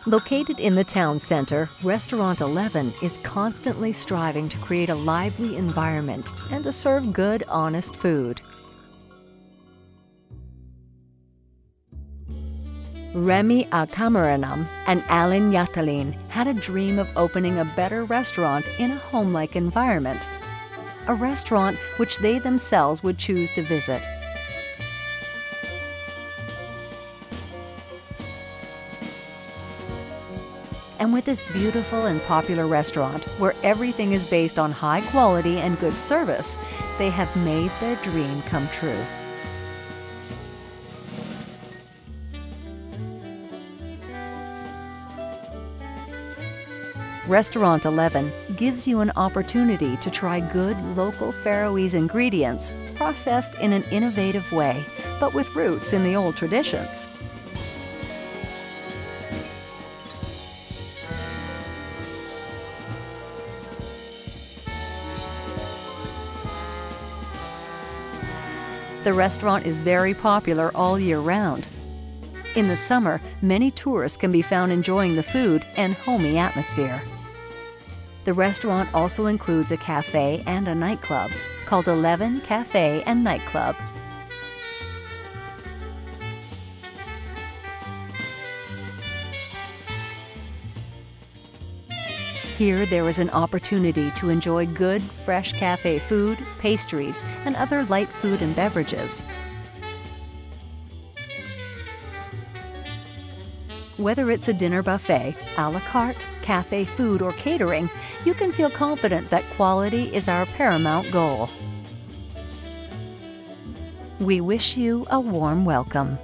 Located in the town center, Restaurant 11 is constantly striving to create a lively environment and to serve good, honest food. Remy Akamaranam and Alan Yatalin had a dream of opening a better restaurant in a home-like environment, a restaurant which they themselves would choose to visit. And with this beautiful and popular restaurant, where everything is based on high quality and good service, they have made their dream come true. Restaurant 11 gives you an opportunity to try good local Faroese ingredients processed in an innovative way, but with roots in the old traditions. The restaurant is very popular all year round. In the summer, many tourists can be found enjoying the food and homey atmosphere. The restaurant also includes a cafe and a nightclub called 11 Cafe and Nightclub. Here there is an opportunity to enjoy good, fresh cafe food, pastries, and other light food and beverages. Whether it's a dinner buffet, a la carte, cafe food, or catering, you can feel confident that quality is our paramount goal. We wish you a warm welcome.